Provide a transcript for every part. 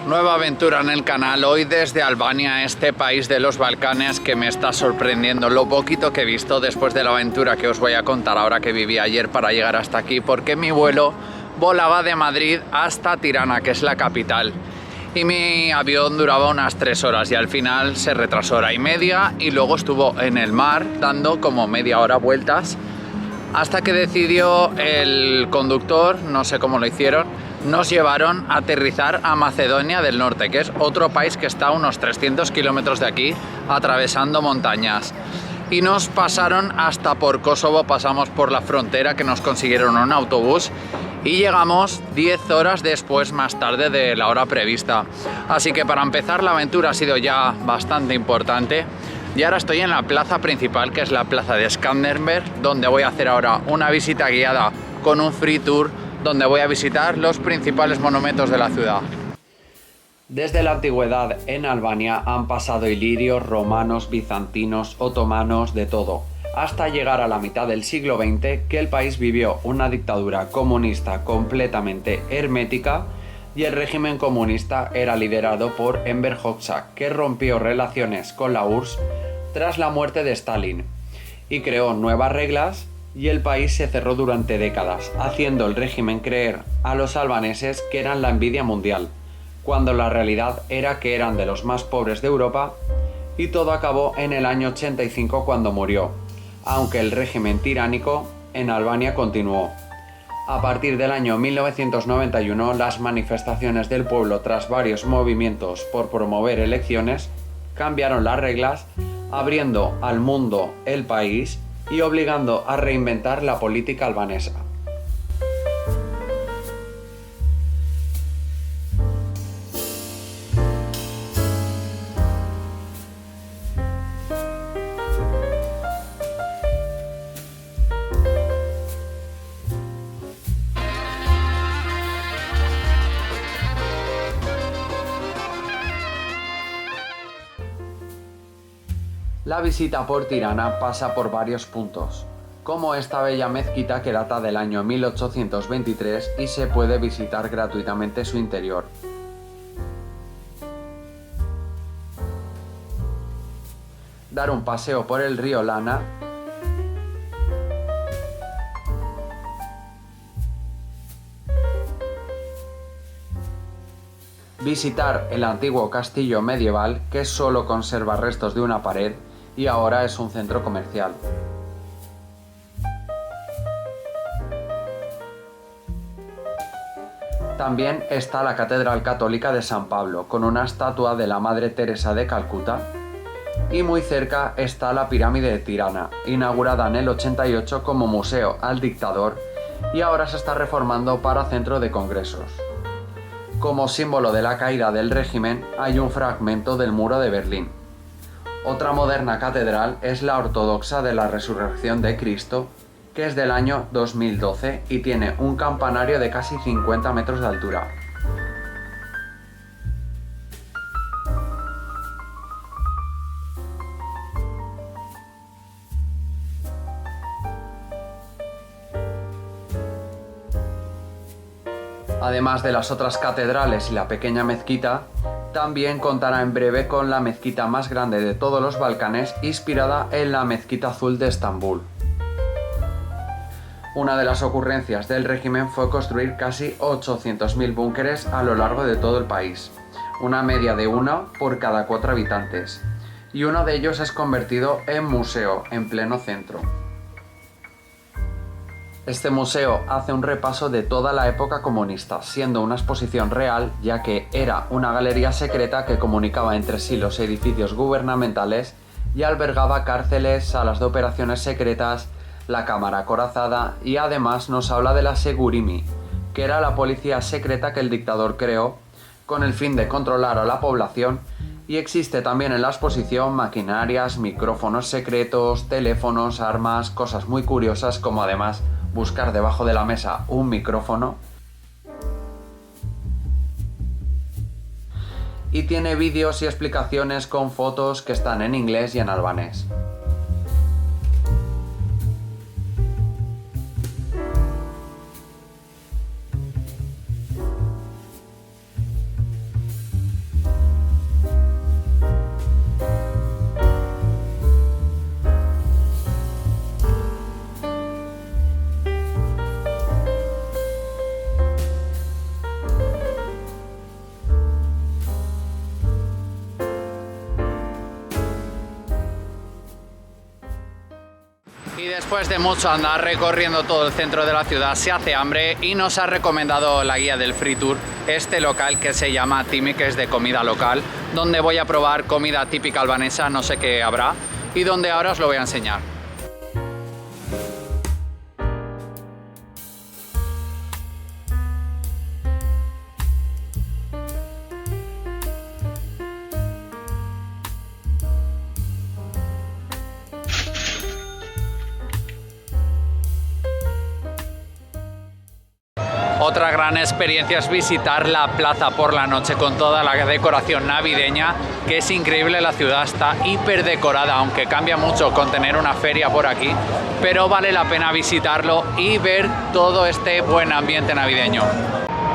Nueva aventura en el canal, hoy desde Albania, este país de los Balcanes que me está sorprendiendo lo poquito que he visto después de la aventura que os voy a contar ahora que viví ayer para llegar hasta aquí, porque mi vuelo volaba de Madrid hasta Tirana, que es la capital, y mi avión duraba unas 3 horas y al final se retrasó hora y media y luego estuvo en el mar dando como media hora vueltas hasta que decidió el conductor, no sé cómo lo hicieron, nos llevaron a aterrizar a Macedonia del Norte, que es otro país que está a unos 300 kilómetros de aquí, atravesando montañas. Y nos pasaron hasta por Kosovo, pasamos por la frontera, que nos consiguieron un autobús y llegamos 10 horas después, más tarde de la hora prevista. Así que para empezar la aventura ha sido ya bastante importante. Y ahora estoy en la plaza principal, que es la plaza de Skanderberg, donde voy a hacer ahora una visita guiada con un free tour, donde voy a visitar los principales monumentos de la ciudad. Desde la antigüedad en Albania han pasado ilirios, romanos, bizantinos, otomanos, de todo, hasta llegar a la mitad del siglo XX, que el país vivió una dictadura comunista completamente hermética y el régimen comunista era liderado por Enver Hoxha, que rompió relaciones con la URSS tras la muerte de Stalin y creó nuevas reglas, y el país se cerró durante décadas, haciendo el régimen creer a los albaneses que eran la envidia mundial, cuando la realidad era que eran de los más pobres de Europa, y todo acabó en el año 85 cuando murió, aunque el régimen tiránico en Albania continuó. A partir del año 1991, las manifestaciones del pueblo tras varios movimientos por promover elecciones cambiaron las reglas, abriendo al mundo el país y obligando a reinventar la política albanesa. La visita por Tirana pasa por varios puntos, como esta bella mezquita que data del año 1823 y se puede visitar gratuitamente su interior. Dar un paseo por el río Lana, visitar el antiguo castillo medieval, que solo conserva restos de una pared y ahora es un centro comercial. También está la Catedral Católica de San Pablo, con una estatua de la Madre Teresa de Calcuta, y muy cerca está la Pirámide de Tirana, inaugurada en el 88 como museo al dictador y ahora se está reformando para centro de congresos. Como símbolo de la caída del régimen hay un fragmento del muro de Berlín. Otra moderna catedral es la ortodoxa de la Resurrección de Cristo, que es del año 2012 y tiene un campanario de casi 50 metros de altura. Además de las otras catedrales y la pequeña mezquita, también contará en breve con la mezquita más grande de todos los Balcanes, inspirada en la Mezquita Azul de Estambul. Una de las ocurrencias del régimen fue construir casi 800.000 búnkeres a lo largo de todo el país, una media de uno por cada 4 habitantes, y uno de ellos es convertido en museo en pleno centro. Este museo hace un repaso de toda la época comunista, siendo una exposición real, ya que era una galería secreta que comunicaba entre sí los edificios gubernamentales y albergaba cárceles, salas de operaciones secretas, la cámara acorazada, y además nos habla de la Segurimi, que era la policía secreta que el dictador creó con el fin de controlar a la población, y existe también en la exposición maquinarias, micrófonos secretos, teléfonos, armas, cosas muy curiosas, como además buscar debajo de la mesa un micrófono. Y tiene vídeos y explicaciones con fotos que están en inglés y en albanés. Después de mucho andar recorriendo todo el centro de la ciudad se hace hambre y nos ha recomendado la guía del Free Tour este local que se llama Timi, que es de comida local, donde voy a probar comida típica albanesa, no sé qué habrá, y donde ahora os lo voy a enseñar. Otra gran experiencia es visitar la plaza por la noche con toda la decoración navideña, que es increíble. La ciudad está hiper decorada, aunque cambia mucho con tener una feria por aquí, pero vale la pena visitarlo y ver todo este buen ambiente navideño.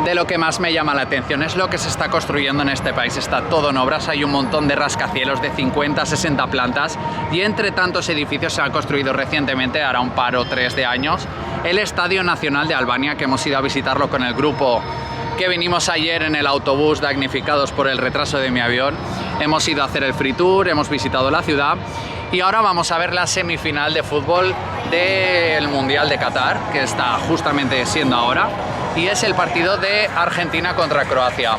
De lo que más me llama la atención es lo que se está construyendo en este país. Está todo en obras, hay un montón de rascacielos de 50, 60 plantas y entre tantos edificios se ha construido recientemente, hará un par o tres de años, el Estadio Nacional de Albania, que hemos ido a visitarlo con el grupo que vinimos ayer en el autobús, damnificados por el retraso de mi avión. Hemos ido a hacer el Free Tour, hemos visitado la ciudad y ahora vamos a ver la semifinal de fútbol del Mundial de Qatar, que está justamente siendo ahora, y es el partido de Argentina contra Croacia.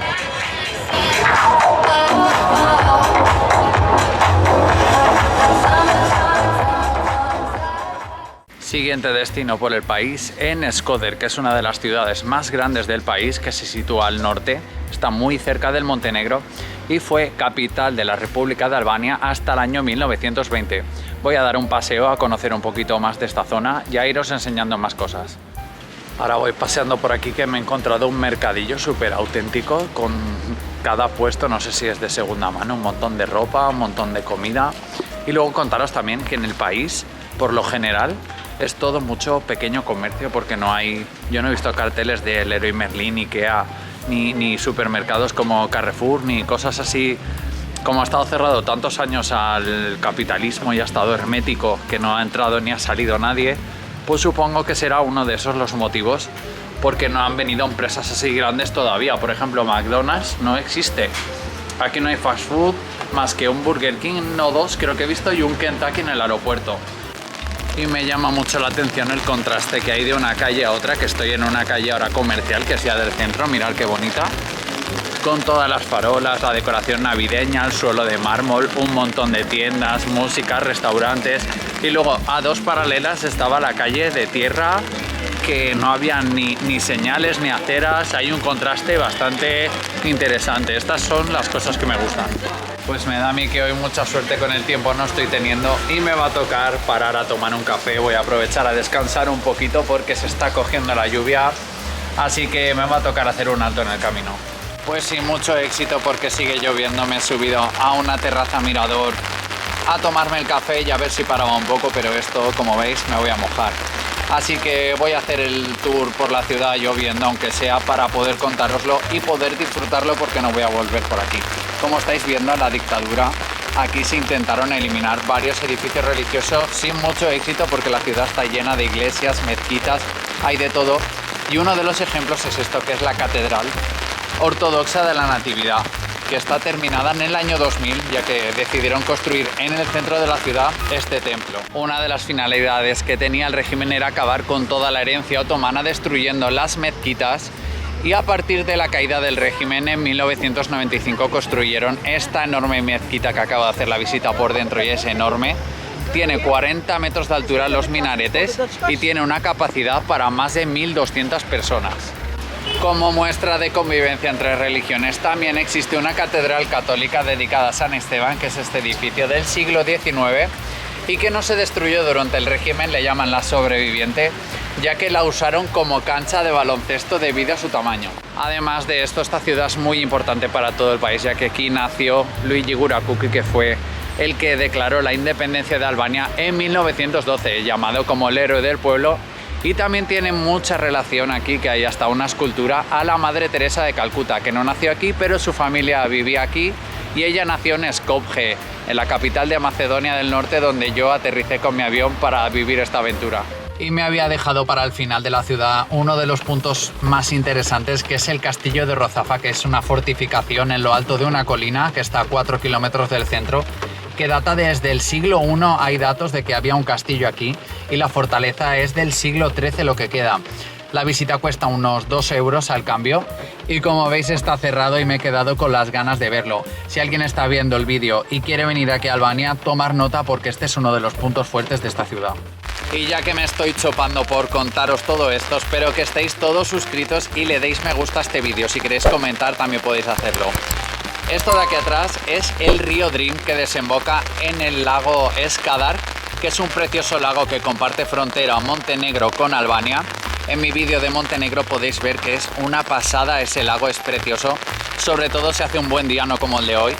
Siguiente destino por el país, en Shkodër, que es una de las ciudades más grandes del país, que se sitúa al norte, está muy cerca del Montenegro y fue capital de la República de Albania hasta el año 1920. Voy a dar un paseo a conocer un poquito más de esta zona y a iros enseñando más cosas. Ahora voy paseando por aquí, que me he encontrado un mercadillo súper auténtico con cada puesto, no sé si es de segunda mano, un montón de ropa, un montón de comida. Y luego contaros también que en el país, por lo general, es todo mucho pequeño comercio, porque yo no he visto carteles de Leroy Merlin, Ikea, ni supermercados como Carrefour, ni cosas así. Como ha estado cerrado tantos años al capitalismo y ha estado hermético, que no ha entrado ni ha salido nadie, pues supongo que será uno de esos los motivos porque no han venido empresas así grandes todavía. Por ejemplo, McDonald's no existe. Aquí no hay fast food más que un Burger King, no dos, creo que he visto, y un Kentucky en el aeropuerto. Y me llama mucho la atención el contraste que hay de una calle a otra, que estoy en una calle ahora comercial, que es ya del centro, mirad qué bonita, con todas las farolas, la decoración navideña, el suelo de mármol, un montón de tiendas, música, restaurantes, y luego a dos paralelas estaba la calle de tierra, que no había ni señales ni aceras. Hay un contraste bastante interesante. Estas son las cosas que me gustan. Pues me da a mí que hoy mucha suerte con el tiempo no estoy teniendo y me va a tocar parar a tomar un café. Voy a aprovechar a descansar un poquito porque se está cogiendo la lluvia, así que me va a tocar hacer un alto en el camino. Pues sin mucho éxito porque sigue lloviendo, me he subido a una terraza mirador a tomarme el café y a ver si paraba un poco, pero esto, como veis, me voy a mojar. Así que voy a hacer el tour por la ciudad lloviendo, aunque sea para poder contároslo y poder disfrutarlo, porque no voy a volver por aquí. Como estáis viendo, en la dictadura aquí se intentaron eliminar varios edificios religiosos sin mucho éxito, porque la ciudad está llena de iglesias, mezquitas, hay de todo. Y uno de los ejemplos es esto, que es la Catedral Ortodoxa de la Natividad, que está terminada en el año 2000, ya que decidieron construir en el centro de la ciudad este templo. Una de las finalidades que tenía el régimen era acabar con toda la herencia otomana, destruyendo las mezquitas, y a partir de la caída del régimen en 1995 construyeron esta enorme mezquita que acabo de hacer la visita por dentro y es enorme. Tiene 40 metros de altura los minaretes y tiene una capacidad para más de 1.200 personas. Como muestra de convivencia entre religiones, también existe una catedral católica dedicada a San Esteban, que es este edificio del siglo XIX y que no se destruyó durante el régimen, le llaman la sobreviviente, ya que la usaron como cancha de baloncesto debido a su tamaño. Además de esto, esta ciudad es muy importante para todo el país, ya que aquí nació Luigi Gurakuki, que fue el que declaró la independencia de Albania en 1912, llamado como el héroe del pueblo. Y también tiene mucha relación aquí, que hay hasta una escultura a la Madre Teresa de Calcuta, que no nació aquí, pero su familia vivía aquí y ella nació en Skopje, en la capital de Macedonia del Norte, donde yo aterricé con mi avión para vivir esta aventura. Y me había dejado para el final de la ciudad uno de los puntos más interesantes, que es el castillo de Rozafa, que es una fortificación en lo alto de una colina que está a 4 kilómetros del centro que data desde el siglo I. Hay datos de que había un castillo aquí y la fortaleza es del siglo XIII lo que queda. La visita cuesta unos 2 euros al cambio y como veis está cerrado y me he quedado con las ganas de verlo. Si alguien está viendo el vídeo y quiere venir aquí a Albania, tomar nota porque este es uno de los puntos fuertes de esta ciudad. Y ya que me estoy chopando por contaros todo esto, espero que estéis todos suscritos y le deis me gusta a este vídeo. Si queréis comentar también podéis hacerlo. Esto de aquí atrás es el río Drin que desemboca en el lago Skadar, que es un precioso lago que comparte frontera Montenegro con Albania. En mi vídeo de Montenegro podéis ver que es una pasada, ese lago es precioso, sobre todo si hace un buen día, no como el de hoy,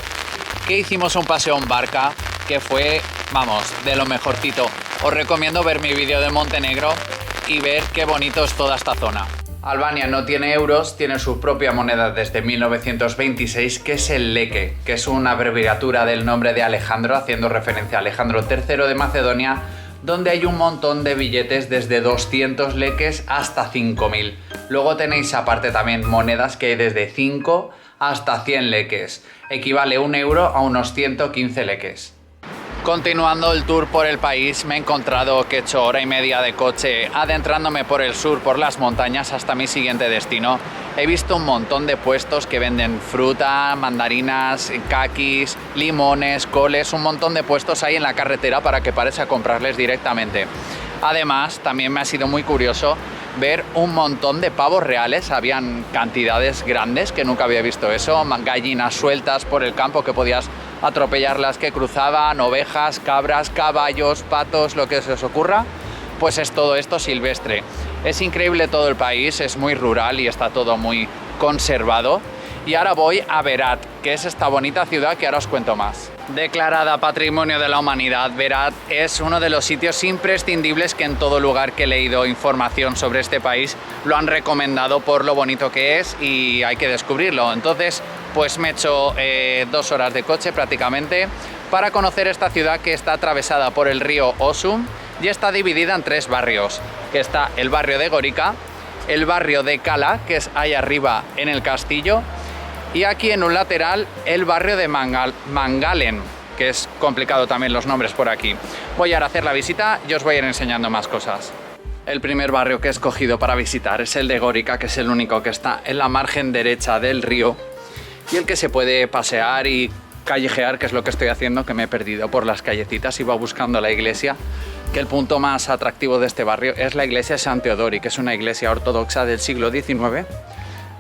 que hicimos un paseo en barca que fue, vamos, de lo mejorcito. Os recomiendo ver mi vídeo de Montenegro y ver qué bonito es toda esta zona. Albania no tiene euros, tiene su propia moneda desde 1926, que es el leke, que es una abreviatura del nombre de Alejandro, haciendo referencia a Alejandro III de Macedonia, donde hay un montón de billetes desde 200 lekes hasta 5.000. Luego tenéis aparte también monedas que hay desde 5 hasta 100 lekes. Equivale 1 euro a unos 115 lekes. Continuando el tour por el país, me he encontrado que he hecho hora y media de coche adentrándome por el sur, por las montañas, hasta mi siguiente destino. He visto un montón de puestos que venden fruta, mandarinas, caquis, limones, coles, un montón de puestos ahí en la carretera para que pares a comprarles directamente. Además, también me ha sido muy curioso ver un montón de pavos reales, habían cantidades grandes que nunca había visto eso, gallinas sueltas por el campo que podías atropellar las que cruzaban, ovejas, cabras, caballos, patos, lo que se os ocurra, pues es todo esto silvestre. Es increíble todo el país, es muy rural y está todo muy conservado. Y ahora voy a Berat, que es esta bonita ciudad que ahora os cuento más. Declarada Patrimonio de la Humanidad, Berat es uno de los sitios imprescindibles que en todo lugar que he leído información sobre este país lo han recomendado por lo bonito que es y hay que descubrirlo. Entonces, pues me he hecho 2 horas de coche prácticamente para conocer esta ciudad que está atravesada por el río Osum y está dividida en 3 barrios, que está el barrio de Gorica, el barrio de Kala, que es ahí arriba en el castillo, y aquí en un lateral el barrio de Mangalen, que es complicado también los nombres por aquí. Voy ahora a hacer la visita y os voy a ir enseñando más cosas. El primer barrio que he escogido para visitar es el de Gorica, que es el único que está en la margen derecha del río y el que se puede pasear y callejear, que es lo que estoy haciendo, que me he perdido por las callecitas. Iba buscando la iglesia, que el punto más atractivo de este barrio es la iglesia San Teodori, que es una iglesia ortodoxa del siglo XIX,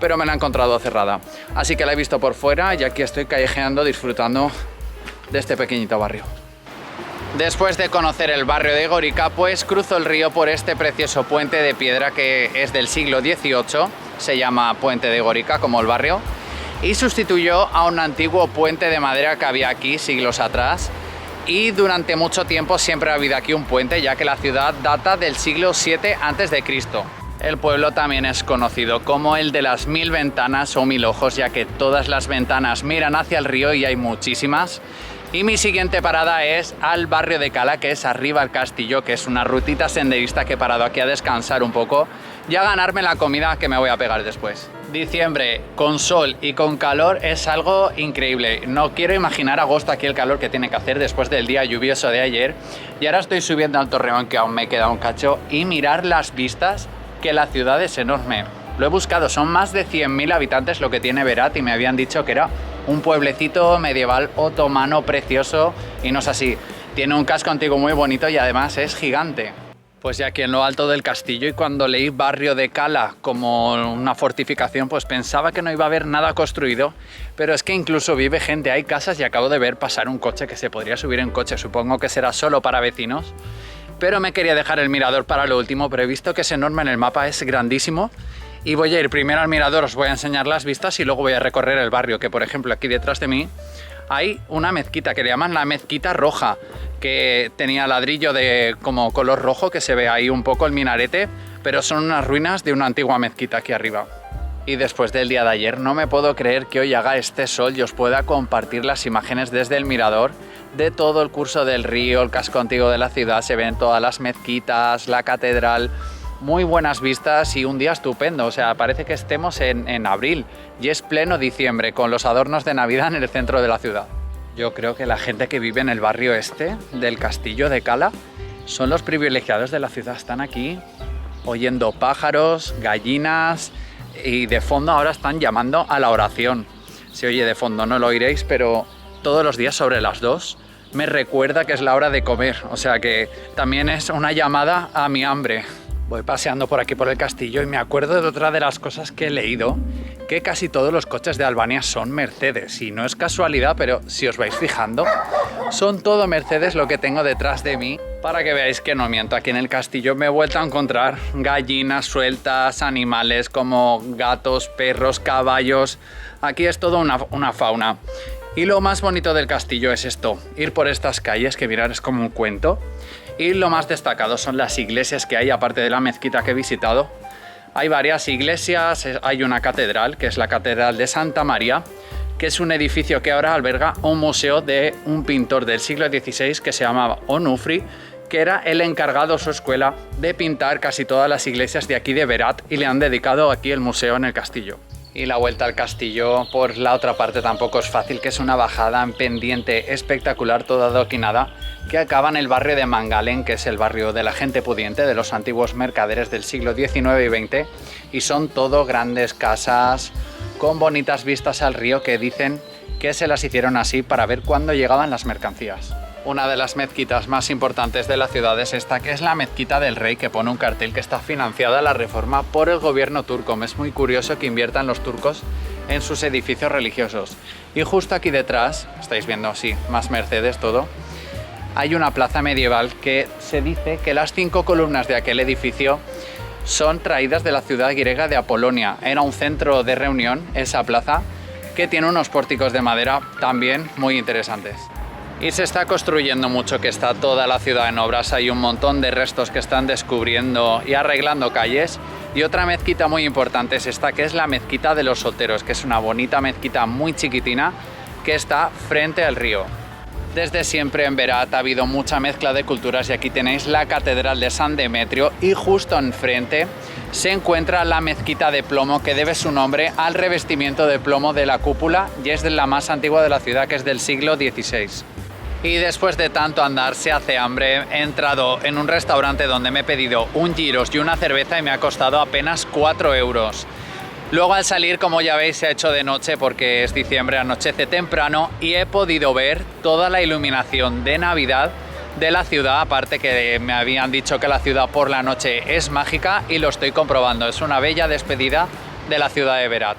pero me la he encontrado cerrada. Así que la he visto por fuera y aquí estoy callejeando, disfrutando de este pequeñito barrio. Después de conocer el barrio de Gorica, pues cruzo el río por este precioso puente de piedra que es del siglo XVIII, se llama Puente de Gorica como el barrio, y sustituyó a un antiguo puente de madera que había aquí siglos atrás. Y durante mucho tiempo siempre ha habido aquí un puente, ya que la ciudad data del siglo VII a.C. El pueblo también es conocido como el de las 1000 ventanas o 1000 ojos, ya que todas las ventanas miran hacia el río y hay muchísimas. Y mi siguiente parada es al barrio de Kala, que es arriba al castillo, que es una rutita senderista que he parado aquí a descansar un poco y a ganarme la comida que me voy a pegar después. Diciembre con sol y con calor es algo increíble. No quiero imaginar agosto aquí el calor que tiene que hacer después del día lluvioso de ayer. Y ahora estoy subiendo al Torreón, que aún me queda un cacho, y mirar las vistas, que la ciudad es enorme. Lo he buscado, son más de 100.000 habitantes lo que tiene Berat y me habían dicho que era un pueblecito medieval otomano precioso y no es así. Tiene un casco antiguo muy bonito y además es gigante. Pues ya aquí en lo alto del castillo, y cuando leí barrio de Kala como una fortificación, pues pensaba que no iba a haber nada construido, pero es que incluso vive gente, hay casas y acabo de ver pasar un coche que se podría subir en coche, supongo que será solo para vecinos. Pero me quería dejar el mirador para lo último, pero he visto que es enorme en el mapa, es grandísimo. Y voy a ir primero al mirador, os voy a enseñar las vistas y luego voy a recorrer el barrio, que por ejemplo aquí detrás de mí hay una mezquita que le llaman la mezquita roja, que tenía ladrillo de como color rojo, que se ve ahí un poco el minarete, pero son unas ruinas de una antigua mezquita aquí arriba. Y después del día de ayer no me puedo creer que hoy haga este sol y os pueda compartir las imágenes desde el mirador de todo el curso del río, el casco antiguo de la ciudad, se ven todas las mezquitas, la catedral, muy buenas vistas y un día estupendo. O sea, parece que estemos en abril y es pleno diciembre con los adornos de Navidad en el centro de la ciudad. Yo creo que la gente que vive en el barrio este del castillo de Cala son los privilegiados de la ciudad. Están aquí oyendo pájaros, gallinas y de fondo ahora están llamando a la oración. Se oye de fondo, no lo oiréis, pero todos los días sobre las 2 me recuerda que es la hora de comer. O sea que también es una llamada a mi hambre. Voy paseando por aquí por el castillo y me acuerdo de otra de las cosas que he leído, que casi todos los coches de Albania son Mercedes. Y no es casualidad, pero si os vais fijando, son todo Mercedes lo que tengo detrás de mí. Para que veáis que no miento, aquí en el castillo me he vuelto a encontrar gallinas sueltas, animales como gatos, perros, caballos. Aquí es todo una fauna. Y lo más bonito del castillo es esto, ir por estas calles, que mirar es como un cuento. Y lo más destacado son las iglesias que hay, aparte de la mezquita que he visitado. Hay varias iglesias, hay una catedral, que es la Catedral de Santa María, que es un edificio que ahora alberga un museo de un pintor del siglo XVI que se llamaba Onufri, que era el encargado, su escuela, de pintar casi todas las iglesias de aquí de Berat, y le han dedicado aquí el museo en el castillo. Y la vuelta al castillo por la otra parte tampoco es fácil, que es una bajada en pendiente espectacular, toda adoquinada, que acaba en el barrio de Mangalen, que es el barrio de la gente pudiente, de los antiguos mercaderes del siglo XIX y XX, y son todo grandes casas con bonitas vistas al río que dicen que se las hicieron así para ver cuándo llegaban las mercancías. Una de las mezquitas más importantes de la ciudad es esta, que es la Mezquita del Rey, que pone un cartel que está financiada la reforma por el gobierno turco. Es muy curioso que inviertan los turcos en sus edificios religiosos. Y justo aquí detrás, estáis viendo, sí, más Mercedes, todo, hay una plaza medieval que se dice que las 5 columnas de aquel edificio son traídas de la ciudad griega de Apolonia. Era un centro de reunión, esa plaza, que tiene unos pórticos de madera también muy interesantes. Y se está construyendo mucho, que está toda la ciudad en obras. Hay un montón de restos que están descubriendo y arreglando calles. Y otra mezquita muy importante es esta, que es la Mezquita de los Solteros, que es una bonita mezquita muy chiquitina que está frente al río. Desde siempre en Berat ha habido mucha mezcla de culturas y aquí tenéis la Catedral de San Demetrio y justo enfrente se encuentra la mezquita de plomo, que debe su nombre al revestimiento de plomo de la cúpula y es de la más antigua de la ciudad, que es del siglo XVI. Y después de tanto andar se hace hambre. He entrado en un restaurante donde me he pedido un gyros y una cerveza y me ha costado apenas 4 euros. Luego al salir, como ya veis, se ha hecho de noche porque es diciembre, anochece temprano y he podido ver toda la iluminación de Navidad de la ciudad, aparte que me habían dicho que la ciudad por la noche es mágica y lo estoy comprobando. Es una bella despedida de la ciudad de Berat.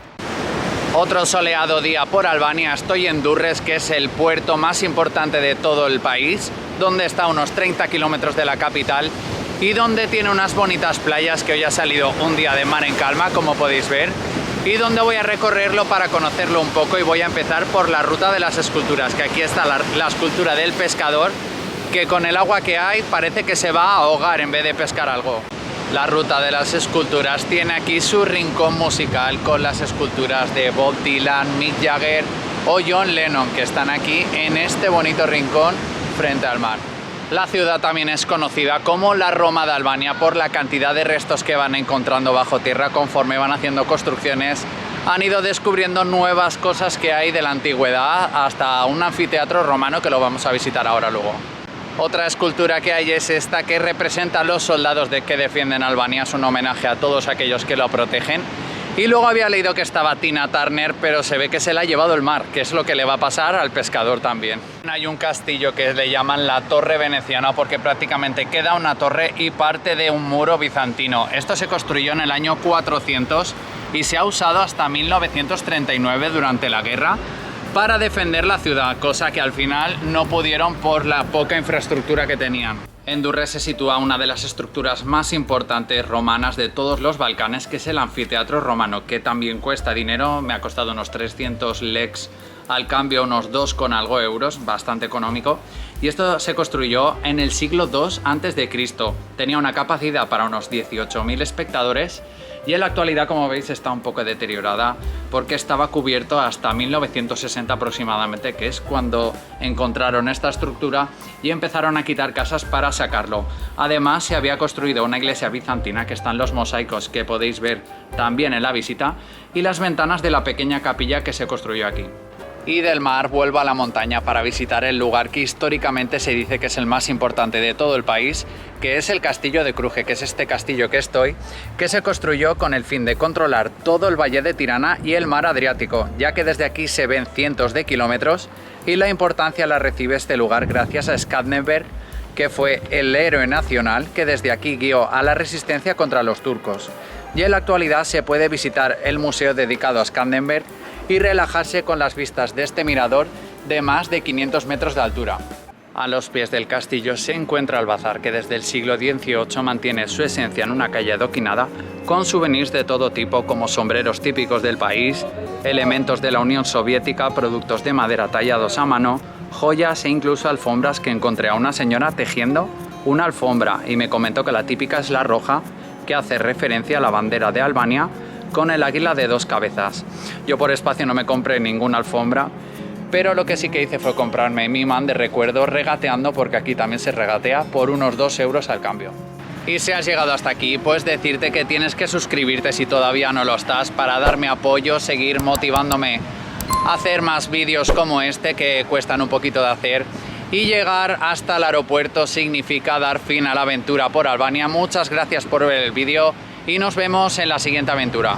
Otro soleado día por Albania. Estoy en Durrës, que es el puerto más importante de todo el país, donde está a unos 30 kilómetros de la capital y donde tiene unas bonitas playas, que hoy ha salido un día de mar en calma, como podéis ver, y donde voy a recorrerlo para conocerlo un poco. Y voy a empezar por la ruta de las esculturas, que aquí está la escultura del pescador, que con el agua que hay parece que se va a ahogar en vez de pescar algo. La ruta de las esculturas tiene aquí su rincón musical con las esculturas de Bob Dylan, Mick Jagger o John Lennon, que están aquí en este bonito rincón frente al mar. La ciudad también es conocida como la Roma de Albania por la cantidad de restos que van encontrando bajo tierra. Conforme van haciendo construcciones, han ido descubriendo nuevas cosas que hay de la antigüedad, hasta un anfiteatro romano que lo vamos a visitar ahora luego. Otra escultura que hay es esta, que representa a los soldados que defienden Albania. Es un homenaje a todos aquellos que lo protegen. Y luego había leído que estaba Tina Turner, pero se ve que se la ha llevado el mar, que es lo que le va a pasar al pescador también. Hay un castillo que le llaman la Torre Veneciana porque prácticamente queda una torre y parte de un muro bizantino. Esto se construyó en el año 400 y se ha usado hasta 1939 durante la guerra para defender la ciudad, cosa que al final no pudieron por la poca infraestructura que tenían. En Durrës se sitúa una de las estructuras más importantes romanas de todos los Balcanes, que es el anfiteatro romano, que también cuesta dinero. Me ha costado unos 300 leks al cambio, unos 2 con algo euros, bastante económico. Y esto se construyó en el siglo II a.C. Tenía una capacidad para unos 18.000 espectadores y en la actualidad, como veis, está un poco deteriorada porque estaba cubierto hasta 1960 aproximadamente, que es cuando encontraron esta estructura y empezaron a quitar casas para sacarlo. Además, se había construido una iglesia bizantina, que están los mosaicos que podéis ver también en la visita, y las ventanas de la pequeña capilla que se construyó aquí. y del mar vuelvo a la montaña para visitar el lugar que históricamente se dice que es el más importante de todo el país, que es el Castillo de Cruje, que es este castillo que estoy, que se construyó con el fin de controlar todo el Valle de Tirana y el mar Adriático, ya que desde aquí se ven cientos de kilómetros y la importancia la recibe este lugar gracias a Skanderbeg, que fue el héroe nacional que desde aquí guió a la resistencia contra los turcos. Y en la actualidad se puede visitar el museo dedicado a Skanderbeg y relajarse con las vistas de este mirador de más de 500 metros de altura. A los pies del castillo se encuentra el bazar, que desde el siglo XVIII mantiene su esencia en una calle adoquinada con souvenirs de todo tipo como sombreros típicos del país, elementos de la Unión Soviética, productos de madera tallados a mano, joyas e incluso alfombras, que encontré a una señora tejiendo una alfombra y me comentó que la típica es la roja, que hace referencia a la bandera de Albania con el águila de 2 cabezas. Yo por espacio no me compré ninguna alfombra, pero lo que sí que hice fue comprarme mi imán de recuerdo regateando, porque aquí también se regatea, por unos 2 euros al cambio. Y si has llegado hasta aquí, pues decirte que tienes que suscribirte si todavía no lo estás, para darme apoyo, seguir motivándome a hacer más vídeos como este que cuestan un poquito de hacer. Y llegar hasta el aeropuerto significa dar fin a la aventura por Albania. Muchas gracias por ver el vídeo y nos vemos en la siguiente aventura.